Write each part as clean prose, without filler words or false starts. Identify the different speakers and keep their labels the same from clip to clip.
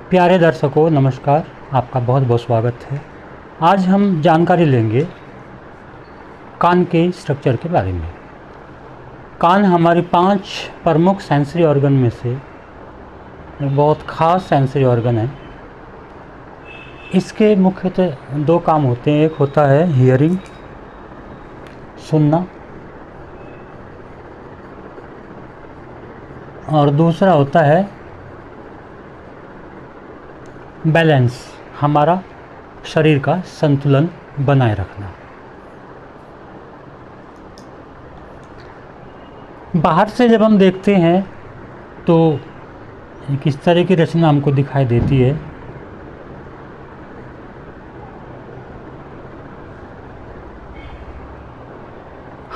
Speaker 1: प्यारे दर्शकों नमस्कार, आपका बहुत बहुत स्वागत है। आज हम जानकारी लेंगे कान के स्ट्रक्चर के बारे में। कान हमारी 5 प्रमुख सेंसरी ऑर्गन में से एक बहुत ख़ास सेंसरी ऑर्गन है। इसके मुख्यतः 2 काम होते हैं। एक होता है हियरिंग, सुनना, और दूसरा होता है बैलेंस, हमारा शरीर का संतुलन बनाए रखना। बाहर से जब हम देखते हैं तो एक इस तरह की रचना हमको दिखाई देती है।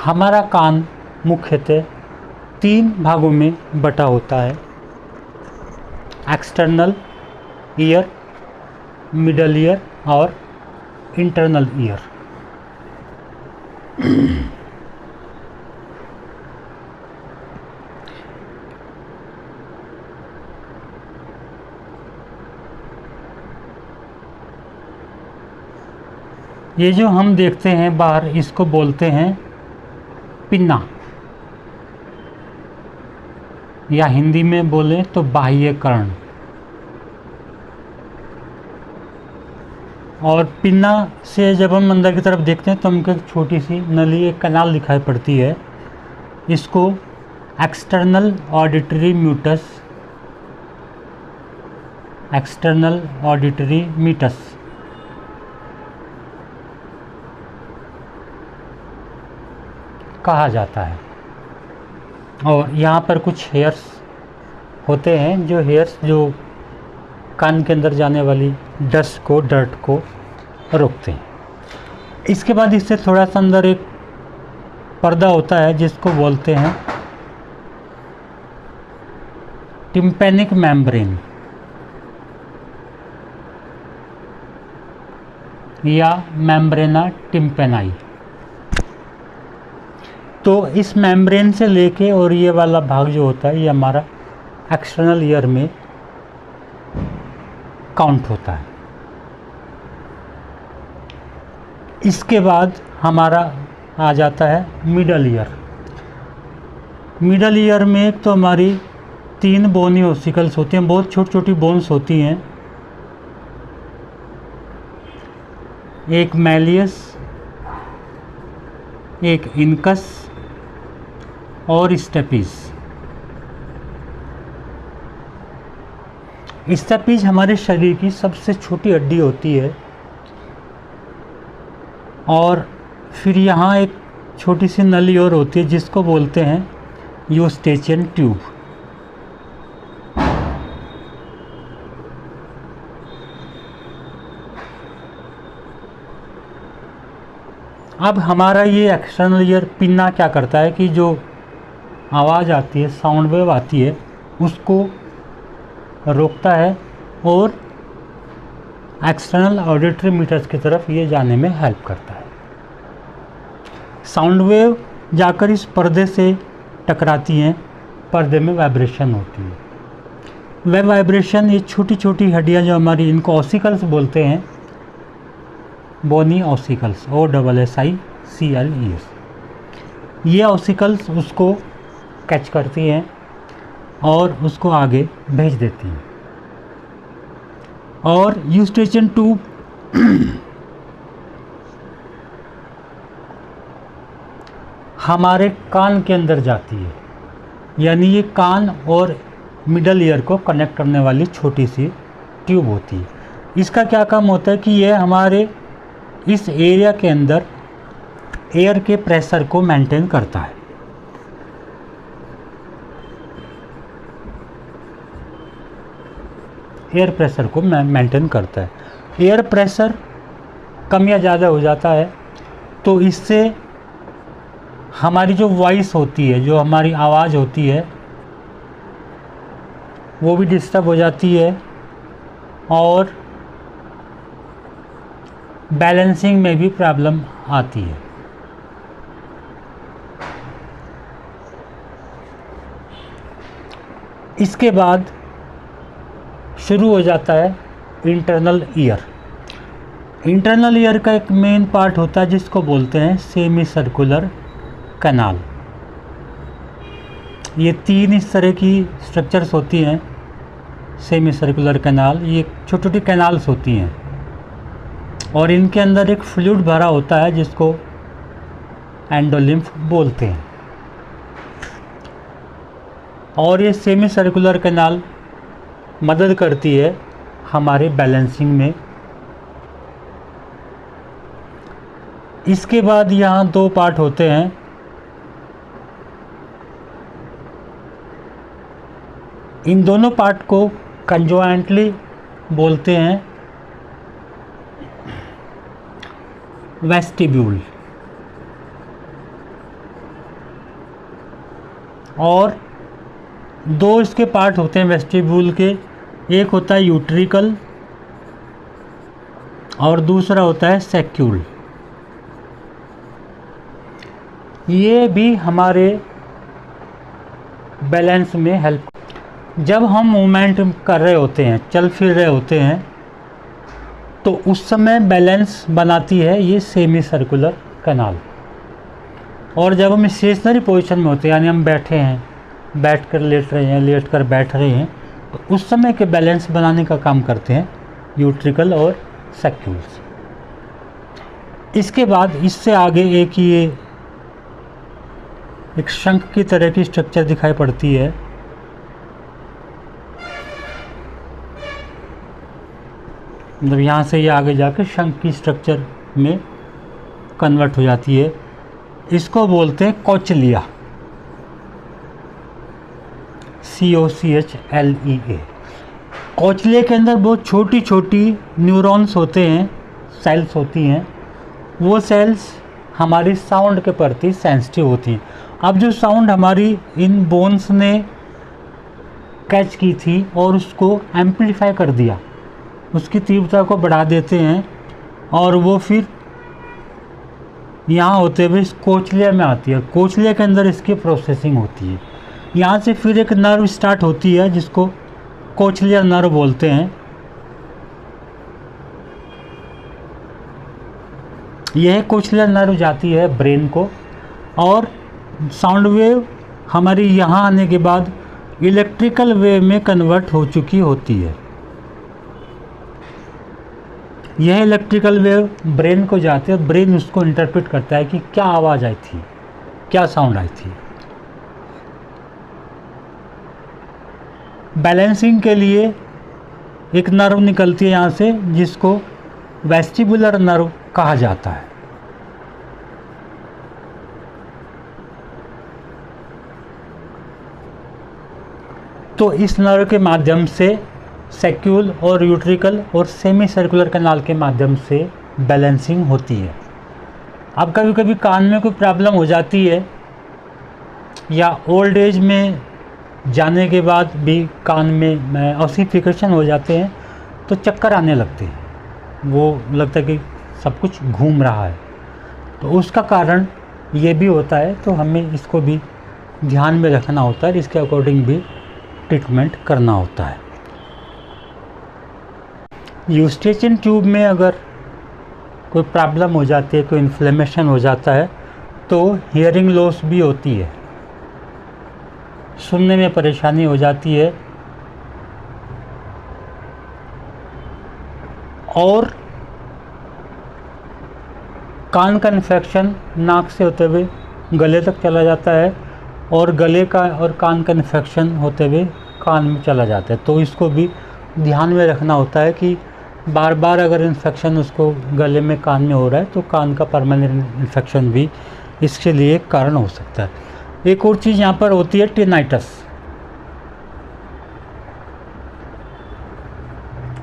Speaker 1: हमारा कान मुख्यतः 3 भागों में बटा होता है: एक्सटर्नल ईयर, मिडल ईयर और इंटरनल ईयर। ये जो हम देखते हैं बाहर, इसको बोलते हैं पिन्ना, या हिंदी में बोले तो बाह्य कर्ण। और पिन्ना से जब हम अंदर की तरफ देखते हैं तो हमको एक छोटी सी नली, एक कैनाल दिखाई पड़ती है। इसको external auditory meatus, external auditory meatus कहा जाता है। और यहाँ पर कुछ हेयर्स होते हैं, जो हेयर्स जो कान के अंदर जाने वाली डस्ट को, डर्ट को रोकते हैं। इसके बाद इससे थोड़ा सा अंदर एक पर्दा होता है जिसको बोलते हैं टिम्पैनिक मेम्ब्रेन या मेम्ब्रेना टिम्पेनाई। तो इस मेम्ब्रेन से लेके और ये वाला भाग जो होता है, ये हमारा एक्सटर्नल ईयर में काउंट होता है। इसके बाद हमारा आ जाता है मिडल ईयर। मिडल ईयर में तो हमारी 3 बोनी ओसिकल्स होती हैं, बहुत छोटी छोटी बोन्स होती हैं। एक मैलियस, एक इनकस और स्टेपीज। स्टेपीज हमारे शरीर की सबसे छोटी हड्डी होती है। और फिर यहाँ एक छोटी सी नली और होती है जिसको बोलते हैं यूस्टेचियन ट्यूब। अब हमारा ये एक्सटर्नल ईयर पिन्ना क्या करता है कि जो आवाज़ आती है, साउंड वेव आती है, उसको रोकता है और एक्सटर्नल ऑडिटरी मीटर्स की तरफ ये जाने में हेल्प करता है। साउंड वेव जाकर इस पर्दे से टकराती हैं, पर्दे में वाइब्रेशन होती है। वह वाइब्रेशन, ये छोटी छोटी हड्डियाँ जो हमारी, इनको ऑसिकल्स बोलते हैं, बोनी ऑसिकल्स, OSSICLES। ये ऑसिकल्स उसको कैच करती हैं और उसको आगे भेज देती हैं। और यूस्टेचियन ट्यूब हमारे कान के अंदर जाती है, यानी ये कान और मिडल ईयर को कनेक्ट करने वाली छोटी सी ट्यूब होती है। इसका क्या काम होता है कि यह हमारे इस एरिया के अंदर एयर के प्रेशर को मेंटेन करता है। एयर प्रेशर को मेंटेन करता है। एयर प्रेशर कम या ज़्यादा हो जाता है तो इससे हमारी जो वॉइस होती है, जो हमारी आवाज़ होती है, वो भी डिस्टर्ब हो जाती है और बैलेंसिंग में भी प्रॉब्लम आती है। इसके बाद शुरू हो जाता है इंटरनल ईयर। इंटरनल ईयर का एक मेन पार्ट होता है जिसको बोलते हैं सेमी सर्कुलर कैनाल। ये 3 इस तरह की स्ट्रक्चर्स होती हैं सेमी सर्कुलर कैनाल। ये छोटी छोटी कैनाल्स होती हैं और इनके अंदर एक फ्लूइड भरा होता है जिसको एंडोलिम्फ बोलते हैं। और ये सेमी सर्कुलर कैनाल मदद करती है हमारे बैलेंसिंग में। इसके बाद यहाँ 2 पार्ट होते हैं। इन दोनों पार्ट को कंजॉइंटली बोलते हैं वेस्टिब्यूल। और 2 इसके पार्ट होते हैं वेस्टिब्यूल के। एक होता है यूट्रिकल और दूसरा होता है सैक्यूल। ये भी हमारे बैलेंस में हेल्प। जब हम मूवमेंट कर रहे होते हैं, चल फिर रहे होते हैं, तो उस समय बैलेंस बनाती है ये सेमी सर्कुलर कैनाल। और जब हम स्टेशनरी पोजीशन में होते हैं, यानी हम बैठे हैं, बैठ कर लेट रहे हैं, लेट कर बैठ रहे हैं, तो उस समय के बैलेंस बनाने का काम करते हैं यूट्रिकल और सैक्यूल्स। इसके बाद इससे आगे एक शंख की तरह की स्ट्रक्चर दिखाई पड़ती है। मतलब यहाँ से ये आगे जाके शंख की स्ट्रक्चर में कन्वर्ट हो जाती है। इसको बोलते हैं कोचलिया, COCHLEA। कोचलिया के अंदर बहुत छोटी छोटी न्यूरॉन्स होते हैं, सेल्स होती हैं। वो सेल्स हमारी साउंड के प्रति सेंसिटिव होती हैं। अब जो साउंड हमारी इन बोन्स ने कैच की थी और उसको एम्पलीफाई कर दिया, उसकी तीव्रता को बढ़ा देते हैं और वो फिर यहाँ होते हुए इस कोचलिया में आती है। कोचलिया के अंदर इसकी प्रोसेसिंग होती है। यहाँ से फिर एक नर्व स्टार्ट होती है जिसको कोचलिया नर्व बोलते हैं। यह कोचलिया नर्व जाती है ब्रेन को और साउंड वेव हमारी यहाँ आने के बाद इलेक्ट्रिकल वेव में कन्वर्ट हो चुकी होती है। यह इलेक्ट्रिकल वेव ब्रेन को जाती है और ब्रेन उसको इंटरप्रेट करता है कि क्या आवाज़ आई थी, क्या साउंड आई थी। बैलेंसिंग के लिए एक नर्व निकलती है यहाँ से जिसको वेस्टिबुलर नर्व कहा जाता है। तो इस नर्व के माध्यम से सैक्यूल और यूट्रिकल और सेमी सर्कुलर कैनाल के माध्यम से बैलेंसिंग होती है। अब कभी कभी कान में कोई प्रॉब्लम हो जाती है या ओल्ड एज में जाने के बाद भी कान में ऑसिफिकेशन हो जाते हैं तो चक्कर आने लगते हैं, वो लगता है कि सब कुछ घूम रहा है। तो उसका कारण ये भी होता है, तो हमें इसको भी ध्यान में रखना होता है, इसके अकॉर्डिंग भी ट्रीटमेंट करना होता है। यूस्टेचियन ट्यूब में अगर कोई प्रॉब्लम हो जाती है, कोई इन्फ्लेमेशन हो जाता है, तो हियरिंग लॉस भी होती है, सुनने में परेशानी हो जाती है और कान का इन्फेक्शन नाक से होते हुए गले तक चला जाता है और गले का और कान का इन्फेक्शन होते हुए कान में चला जाता है। तो इसको भी ध्यान में रखना होता है कि बार बार अगर इन्फेक्शन उसको गले में, कान में हो रहा है तो कान का परमानेंट इन्फेक्शन भी इसके लिए एक कारण हो सकता है। एक और चीज़ यहाँ पर होती है टिनाइटस,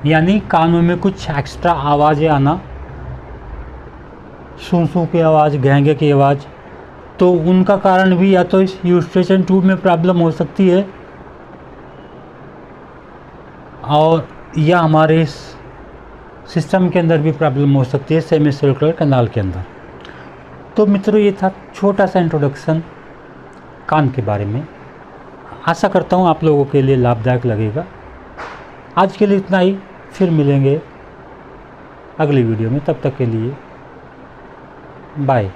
Speaker 1: यानी कानों में कुछ एक्स्ट्रा आवाज़ें आना, सूं की आवाज़, घेंगे की आवाज़। तो उनका कारण भी या तो इस यूस्टेचियन ट्यूब में प्रॉब्लम हो सकती है और या हमारे इस सिस्टम के अंदर भी प्रॉब्लम हो सकती है, सेमी सर्कुलर कैनाल के अंदर। तो मित्रों, ये था छोटा सा इंट्रोडक्शन कान के बारे में। आशा करता हूँ आप लोगों के लिए लाभदायक लगेगा। आज के लिए इतना ही, फिर मिलेंगे अगली वीडियो में। तब तक के लिए बाय।